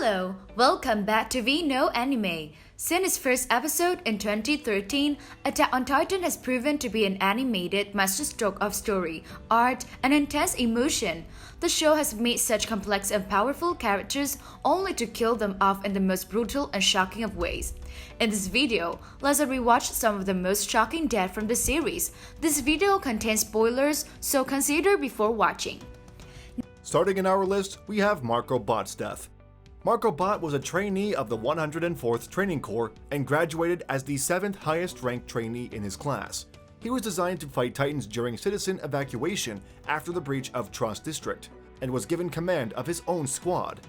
Hello, welcome back to Vinoo Anime. Since its first episode in 2013, Attack on Titan has proven to be an animated masterstroke of story, art, and intense emotion. The show has made such complex and powerful characters only to kill them off in the most brutal and shocking of ways. In this video, let's rewatch some of the most shocking deaths from the series. This video contains spoilers, so consider before watching. Starting in our list, we have Marco Bott's death. Marco Bott was a trainee of the 104th Training Corps and graduated as the 7th highest ranked trainee in his class. He was designed to fight Titans during citizen evacuation after the breach of Trust District, and was given command of his own squad.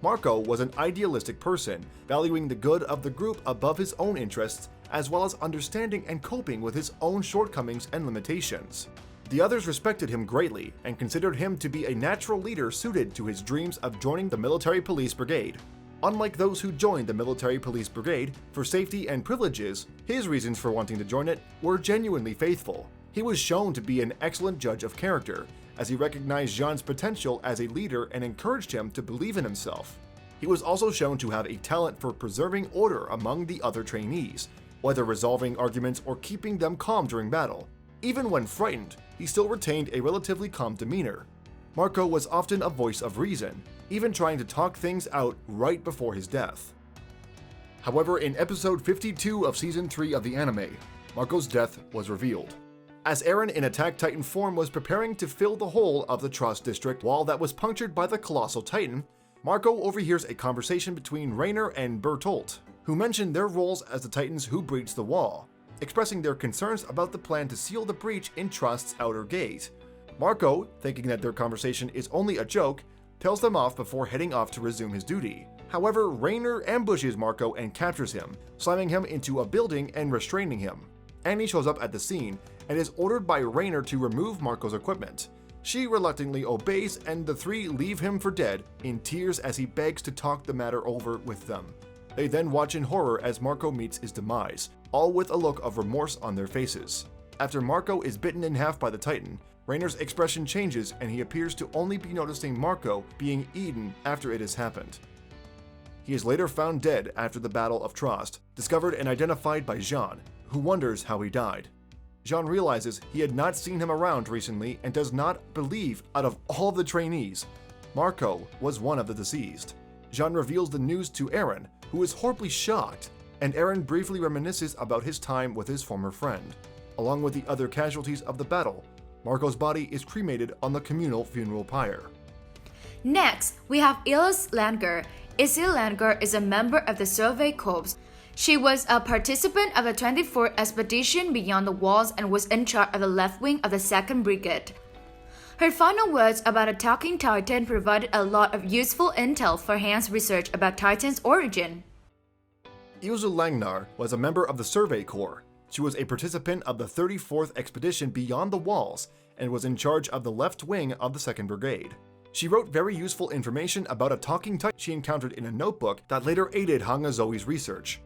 Marco was an idealistic person, valuing the good of the group above his own interests, as well as understanding and coping with his own shortcomings and limitations. The others respected him greatly and considered him to be a natural leader suited to his dreams of joining the Military Police Brigade. Unlike those who joined the Military Police Brigade for safety and privileges, his reasons for wanting to join it were genuinely faithful. He was shown to be an excellent judge of character, as he recognized Jean's potential as a leader and encouraged him to believe in himself. He was also shown to have a talent for preserving order among the other trainees, whether resolving arguments or keeping them calm during battle. Even when frightened, he still retained a relatively calm demeanor. Marco was often a voice of reason, even trying to talk things out right before his death. However, in episode 52 of season 3 of the anime, Marco's death was revealed. As Eren in Attack Titan form was preparing to fill the hole of the Trust District wall that was punctured by the Colossal Titan, Marco overhears a conversation between Rainer and Bertolt, who mention their roles as the Titans who breached the wall, expressing their concerns about the plan to seal the breach in Trust's outer gate. Marco, thinking that their conversation is only a joke, tells them off before heading off to resume his duty. However, Rainer ambushes Marco and captures him, slamming him into a building and restraining him. Annie shows up at the scene and is ordered by Rainer to remove Marco's equipment. She reluctantly obeys, and the three leave him for dead, in tears as he begs to talk the matter over with them. They then watch in horror as Marco meets his demise, all with a look of remorse on their faces. After Marco is bitten in half by the Titan, Rainer's expression changes and he appears to only be noticing Marco being eaten after it has happened. He is later found dead after the Battle of Trust, discovered and identified by Jean, who wonders how he died. Jean realizes he had not seen him around recently and does not believe out of all the trainees, Marco was one of the deceased. Jean reveals the news to Eren, who is horribly shocked, and Eren briefly reminisces about his time with his former friend. Along with the other casualties of the battle, Marco's body is cremated on the communal funeral pyre. Next, we have Ilse Langnar. Ilse Langnar is a member of the Survey Corps. She was a participant of the 24th Expedition Beyond the Walls and was in charge of the left wing of the 2nd Brigade. Her final words about a talking Titan provided a lot of useful intel for Han's research about Titan's origin. Ilse Langnar was a member of the Survey Corps. She was a participant of the 34th Expedition Beyond the Walls and was in charge of the left wing of the 2nd Brigade. She wrote very useful information about a talking Titan she encountered in a notebook that later aided Hangazoi's research.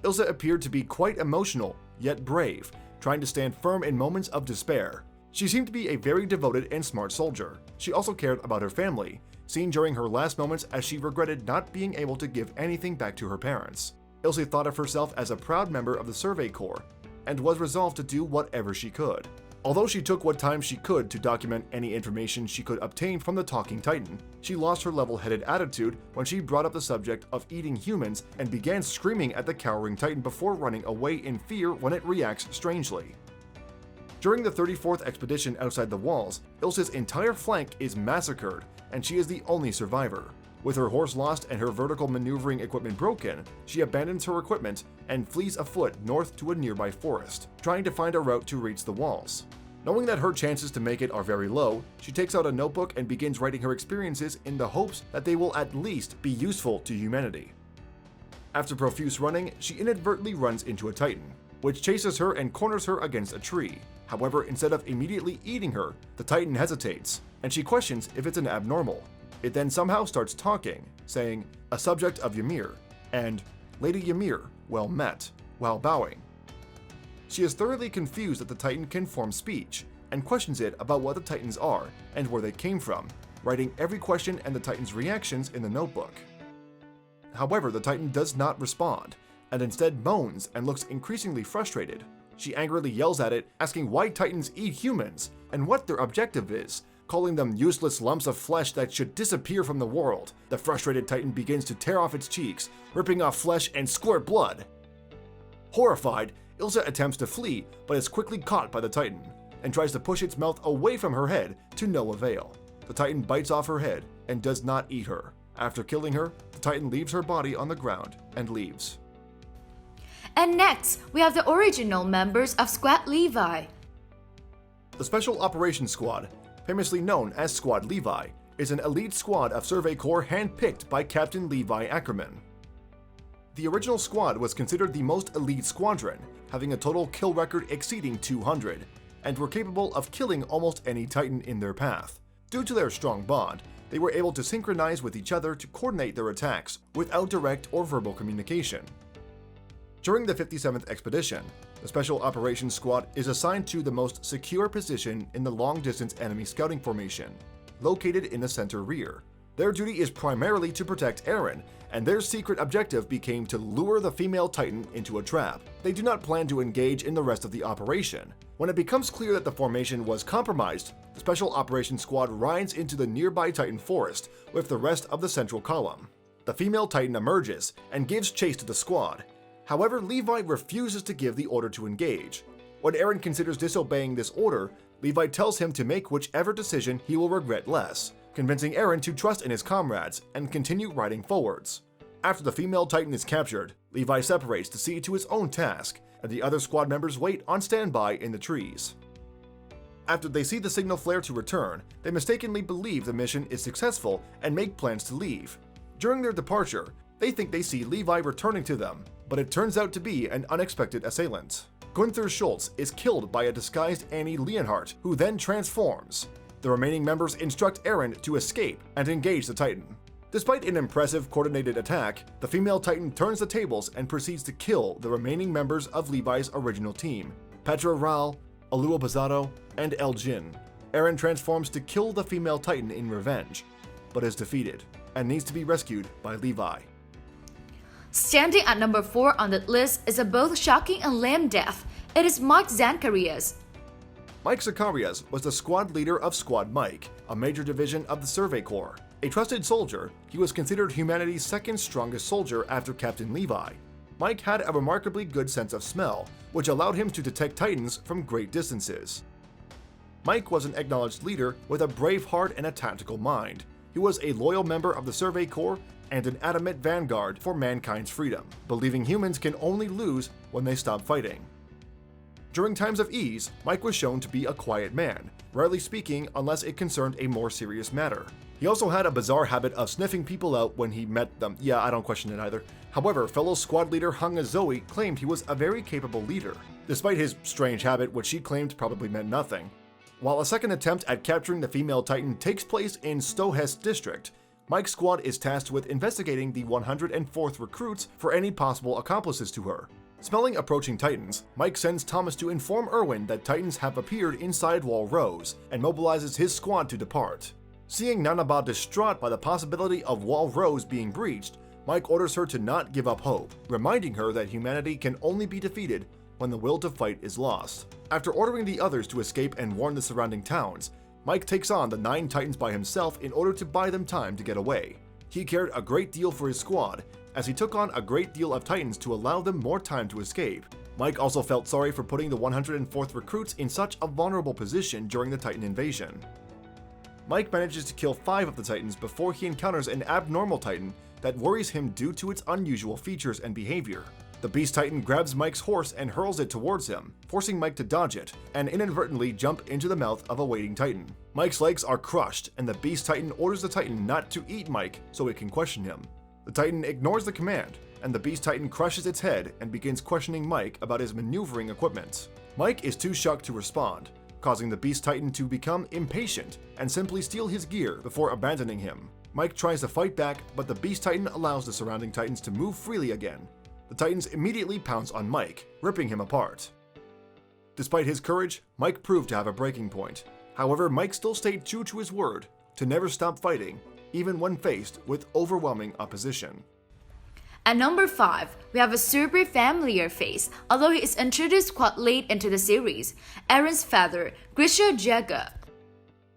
Ilse appeared to be quite emotional, yet brave, trying to stand firm in moments of despair. She seemed to be a very devoted and smart soldier. She also cared about her family, seen during her last moments as she regretted not being able to give anything back to her parents. Ilse thought of herself as a proud member of the Survey Corps, and was resolved to do whatever she could. Although she took what time she could to document any information she could obtain from the Talking Titan, she lost her level-headed attitude when she brought up the subject of eating humans and began screaming at the cowering Titan before running away in fear when it reacts strangely. During the 34th Expedition outside the walls, Ilse's entire flank is massacred, and she is the only survivor. With her horse lost and her vertical maneuvering equipment broken, she abandons her equipment and flees afoot north to a nearby forest, trying to find a route to reach the walls. Knowing that her chances to make it are very low, she takes out a notebook and begins writing her experiences in the hopes that they will at least be useful to humanity. After profuse running, she inadvertently runs into a Titan, which chases her and corners her against a tree. However, instead of immediately eating her, the Titan hesitates, and she questions if it's an abnormal. It then somehow starts talking, saying, "A subject of Ymir," and "Lady Ymir, well met," while bowing. She is thoroughly confused that the Titan can form speech, and questions it about what the Titans are and where they came from, writing every question and the Titan's reactions in the notebook. However, the Titan does not respond, and instead moans and looks increasingly frustrated. She angrily yells at it, asking why Titans eat humans and what their objective is, calling them useless lumps of flesh that should disappear from the world. The frustrated Titan begins to tear off its cheeks, ripping off flesh and squirt blood. Horrified, Ilse attempts to flee, but is quickly caught by the Titan, and tries to push its mouth away from her head to no avail. The Titan bites off her head and does not eat her. After killing her, the Titan leaves her body on the ground and leaves. And next, we have the original members of Squad Levi. The Special Operations Squad, famously known as Squad Levi, is an elite squad of Survey Corps handpicked by Captain Levi Ackerman. The original squad was considered the most elite squadron, having a total kill record exceeding 200, and were capable of killing almost any Titan in their path. Due to their strong bond, they were able to synchronize with each other to coordinate their attacks without direct or verbal communication. During the 57th Expedition, the Special Operations Squad is assigned to the most secure position in the long-distance enemy scouting formation, located in the center rear. Their duty is primarily to protect Eren, and their secret objective became to lure the female Titan into a trap. They do not plan to engage in the rest of the operation. When it becomes clear that the formation was compromised, the Special Operations Squad rides into the nearby Titan forest with the rest of the central column. The female Titan emerges and gives chase to the squad. However, Levi refuses to give the order to engage. When Eren considers disobeying this order, Levi tells him to make whichever decision he will regret less, convincing Eren to trust in his comrades and continue riding forwards. After the female Titan is captured, Levi separates to see to his own task, and the other squad members wait on standby in the trees. After they see the signal flare to return, they mistakenly believe the mission is successful and make plans to leave. During their departure, they think they see Levi returning to them, but it turns out to be an unexpected assailant. Gunther Schultz is killed by a disguised Annie Leonhardt, who then transforms. The remaining members instruct Eren to escape and engage the Titan. Despite an impressive coordinated attack, the female Titan turns the tables and proceeds to kill the remaining members of Levi's original team, Petra Ral, Alua Bazado, and El Jin. Eren transforms to kill the female Titan in revenge, but is defeated and needs to be rescued by Levi. Standing at number 4 on the list is a both shocking and lame death. It is Mike Zacharias. Mike Zacharias was the squad leader of Squad Mike, a major division of the Survey Corps. A trusted soldier, he was considered humanity's second strongest soldier after Captain Levi. Mike had a remarkably good sense of smell, which allowed him to detect Titans from great distances. Mike was an acknowledged leader with a brave heart and a tactical mind. He was a loyal member of the Survey Corps and an adamant vanguard for mankind's freedom, believing humans can only lose when they stop fighting. During times of ease, Mike was shown to be a quiet man, rarely speaking unless it concerned a more serious matter. He also had a bizarre habit of sniffing people out when he met them. Yeah, I don't question it either. However, fellow squad leader Hanga Zoe claimed he was a very capable leader, despite his strange habit, which she claimed probably meant nothing. While a second attempt at capturing the female Titan takes place in Stohest district, Mike's squad is tasked with investigating the 104th recruits for any possible accomplices to her. Smelling approaching Titans, Mike sends Thomas to inform Erwin that Titans have appeared inside Wall Rose and mobilizes his squad to depart. Seeing Nanaba distraught by the possibility of Wall Rose being breached, Mike orders her to not give up hope, reminding her that humanity can only be defeated when the will to fight is lost. After ordering the others to escape and warn the surrounding towns, Mike takes on the 9 Titans by himself in order to buy them time to get away. He cared a great deal for his squad, as he took on a great deal of Titans to allow them more time to escape. Mike also felt sorry for putting the 104th recruits in such a vulnerable position during the Titan invasion. Mike manages to kill 5 of the Titans before he encounters an abnormal Titan that worries him due to its unusual features and behavior. The Beast Titan grabs Mike's horse and hurls it towards him, forcing Mike to dodge it, and inadvertently jump into the mouth of a waiting Titan. Mike's legs are crushed, and the Beast Titan orders the Titan not to eat Mike so it can question him. The Titan ignores the command, and the Beast Titan crushes its head and begins questioning Mike about his maneuvering equipment. Mike is too shocked to respond, causing the Beast Titan to become impatient and simply steal his gear before abandoning him. Mike tries to fight back, but the Beast Titan allows the surrounding Titans to move freely again. The Titans immediately pounce on Mike, ripping him apart. Despite his courage, Mike proved to have a breaking point. However, Mike still stayed true to his word, to never stop fighting, even when faced with overwhelming opposition. At number 5, we have a super familiar face, although he is introduced quite late into the series, Aaron's father, Grisha Jaeger.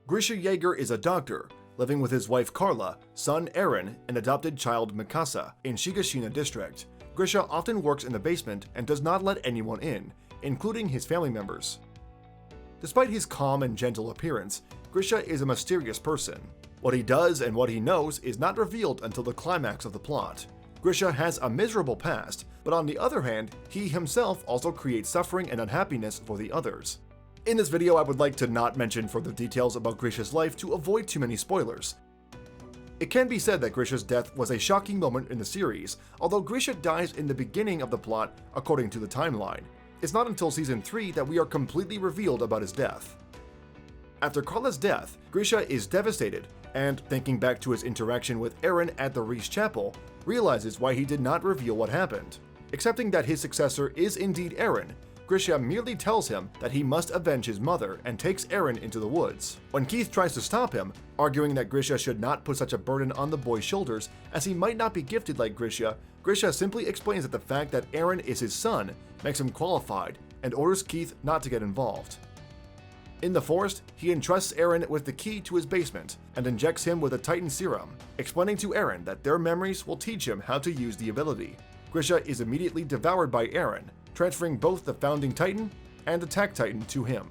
Grisha Jaeger is a doctor, living with his wife Carla, son Aaron, and adopted child Mikasa in Shigashina district. Grisha often works in the basement and does not let anyone in, including his family members. Despite his calm and gentle appearance, Grisha is a mysterious person. What he does and what he knows is not revealed until the climax of the plot. Grisha has a miserable past, but on the other hand, he himself also creates suffering and unhappiness for the others. In this video, I would like to not mention further details about Grisha's life to avoid too many spoilers. It can be said that Grisha's death was a shocking moment in the series, although Grisha dies in the beginning of the plot according to the timeline. It's not until season 3 that we are completely revealed about his death. After Carla's death, Grisha is devastated and, thinking back to his interaction with Aaron at the Reese Chapel, realizes why he did not reveal what happened. Accepting that his successor is indeed Aaron, Grisha merely tells him that he must avenge his mother and takes Aaron into the woods. When Keith tries to stop him, arguing that Grisha should not put such a burden on the boy's shoulders as he might not be gifted like Grisha, Grisha simply explains that the fact that Aaron is his son makes him qualified and orders Keith not to get involved. In the forest, he entrusts Aaron with the key to his basement and injects him with a Titan serum, explaining to Aaron that their memories will teach him how to use the ability. Grisha is immediately devoured by Aaron, transferring both the Founding Titan and Attack Titan to him.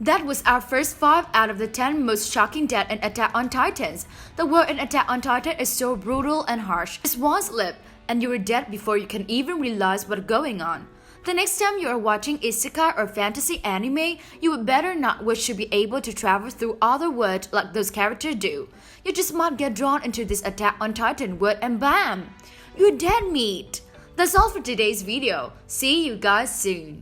That was our first 5 out of the 10 most shocking death in Attack on Titans. The world in Attack on Titan is so brutal and harsh. Just one slip, and you are dead before you can even realize what's going on. The next time you are watching isekai or fantasy anime, you would better not wish to be able to travel through other worlds like those characters do. You just might get drawn into this Attack on Titan world and bam! You're dead meat! That's all for today's video. See you guys soon.